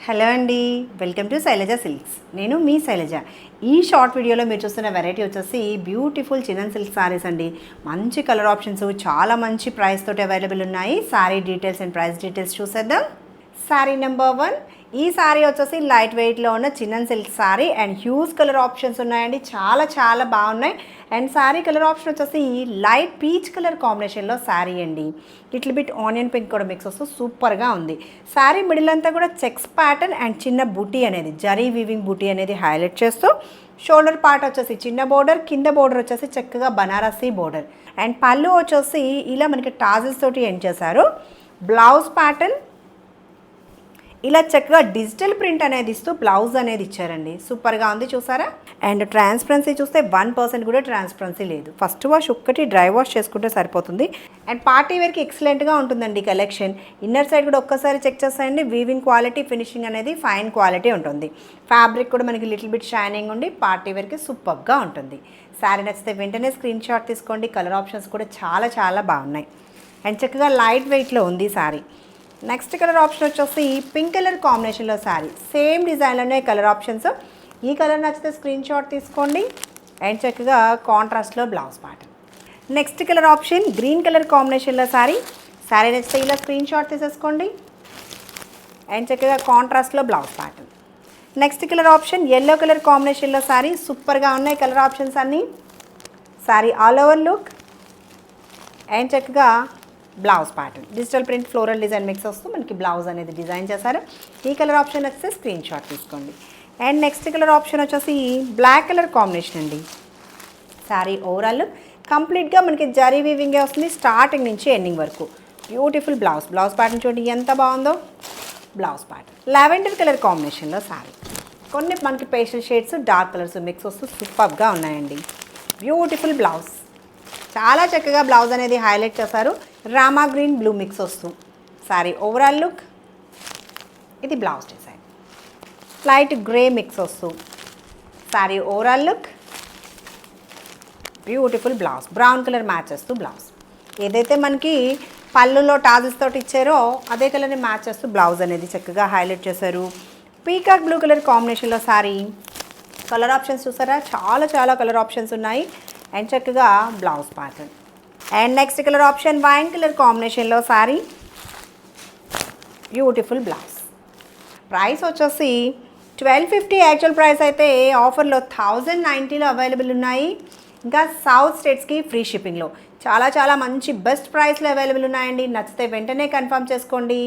Hello అండి, welcome to Shailaja silks. నేను మీ శైలజ. ఈ షార్ట్ వీడియోలో మీరు చూస్తున్న వెరైటీ వచ్చేసి బ్యూటిఫుల్ చిన్నన్ సిల్క్ సారీస్ అండి. మంచి కలర్ ఆప్షన్స్, చాలా మంచి ప్రైస్ తోటి అవైలబుల్ ఉన్నాయి. Saree details and price details చూసేద్దాం. సారీ నెంబర్ 1. ఈ సారీ వచ్చేసి లైట్ వెయిట్లో ఉన్న chinon silk saree and huge colour options ఉన్నాయండి. చాలా బాగున్నాయి. అండ్ సారీ కలర్ ఆప్షన్ వచ్చేసి లైట్ పీచ్ కలర్ కాంబినేషన్లో సారీ అండి. లిటిల్ బిట్ ఆనియన్ పింక్ కూడా మిక్స్ వస్తూ సూపర్గా ఉంది. సారీ మిడిల్ అంతా కూడా చెక్స్ ప్యాటర్న్ అండ్ చిన్న బూటీ అనేది జరీ వీవింగ్ బూటీ అనేది హైలైట్ చేస్తూ, షోల్డర్ పార్ట్ వచ్చేసి చిన్న బోర్డర్, కింద బోర్డర్ వచ్చేసి చక్కగా బనారసీ బోర్డర్ అండ్ పళ్ళు వచ్చేసి ఇలా మనకి టాజిల్స్ తోటి ఎండ్ చేశారు. బ్లౌజ్ ప్యాటర్న్ ఇలా చక్కగా డిజిటల్ ప్రింట్ అనేది ఇస్తూ బ్లౌజ్ అనేది ఇచ్చారండి. సూపర్గా ఉంది, చూసారా? అండ్ ట్రాన్స్పరెన్సీ చూస్తే 1% కూడా ట్రాన్స్పరెన్సీ లేదు. ఫస్ట్ వాష్ ఒక్కటి డ్రై వాష్ చేసుకుంటే సరిపోతుంది. అండ్ పార్టీ వేర్కి ఎక్సలెంట్గా ఉంటుందండి కలెక్షన్. ఇన్నర్ సైడ్ కూడా ఒక్కసారి చెక్ చేస్తాయండి. వీవింగ్ క్వాలిటీ, ఫినిషింగ్ అనేది ఫైన్ క్వాలిటీ ఉంటుంది. ఫ్యాబ్రిక్ కూడా మనకి లిటిల్ బిట్ షైనింగ్ ఉండి పార్టీ వేర్కి సూపర్గా ఉంటుంది. శారీ నచ్చితే వెంటనే స్క్రీన్ షాట్ తీసుకోండి. కలర్ ఆప్షన్స్ కూడా చాలా బాగున్నాయి. అండ్ చక్కగా లైట్ వెయిట్లో ఉంది శారీ. నెక్స్ట్ కలర్ ఆప్షన్ వచ్చేసి పింక్ కలర్ కాంబినేషన్లో శారీ. సేమ్ డిజైన్లోనే కలర్ ఆప్షన్స్. ఈ కలర్ నచ్చితే స్క్రీన్ షాట్ తీసుకోండి. అండ్ చక్కగా కాంట్రాస్ట్లో blouse pattern. Next colour option green colour కాంబినేషన్లో శారీ. శారీ నచ్చితే ఇలా స్క్రీన్ షాట్ తీసేసుకోండి. అండ్ చక్కగా కాంట్రాస్ట్లో blouse pattern. Next colour option yellow colour కాంబినేషన్లో శారీ. సూపర్గా ఉన్నాయి కలర్ ఆప్షన్స్ అన్నీ. Saree all over look and చక్కగా blouse pattern digital print floral design mix వస్తూ మనకి బ్లౌజ్ అనేది డిజైన్ చేశారు. ఈ కలర్ ఆప్షన్ వస్తే స్క్రీన్ షాట్ తీసుకోండి. అండ్ నెక్స్ట్ కలర్ ఆప్షన్ వచ్చేసి బ్లాక్ కలర్ కాంబినేషన్ అండి. శారీ ఓవరాల్ కంప్లీట్గా మనకి జరీ వీవింగే వస్తుంది స్టార్టింగ్ నుంచి ఎండింగ్ వరకు. బ్యూటిఫుల్ బ్లౌజ్ ప్యాటర్న్ చూడండి ఎంత బాగుందో. బ్లౌజ్ ప్యాటర్న్ లావెండర్ కలర్ కాంబినేషన్లో శారీ. కొన్ని మనకి pastel shades, dark colours mix వస్తూ సూపర్గా ఉన్నాయండి. బ్యూటిఫుల్ బ్లౌజ్, చాలా చక్కగా బ్లౌజ్ అనేది హైలైట్ చేశారు. రామా గ్రీన్ బ్లూ మిక్స్ వస్తూ సారీ ఓవరాల్ లుక్. ఇది blouse design. Light grey mix వస్తూ saree overall look. Beautiful blouse, brown colour match చేస్తూ బ్లౌజ్. ఏదైతే మనకి పళ్ళులో టాజిల్స్ తోటి ఇచ్చారో అదే కలర్ని మ్యాచ్ చేస్తూ బ్లౌజ్ అనేది చక్కగా హైలైట్ చేశారు. పీకాక్ బ్లూ కలర్ కాంబినేషన్లో శారీ. కలర్ ఆప్షన్స్ చూసారా? చాలా కలర్ ఆప్షన్స్ ఉన్నాయి. అండ్ చక్కగా blouse pattern. And next colour option wine colour కాంబినేషన్లో శారీ. Beautiful blouse. ప్రైస్ వచ్చేసి 1250. యాక్చువల్ ప్రైస్ అయితే ఆఫర్లో 1090లో అవైలబుల్ ఉన్నాయి. ఇంకా సౌత్ స్టేట్స్కి ఫ్రీ షిప్పింగ్లో చాలా మంచి బెస్ట్ ప్రైస్లో అవైలబుల్ ఉన్నాయండి. నచ్చితే వెంటనే కన్ఫర్మ్ చేసుకోండి.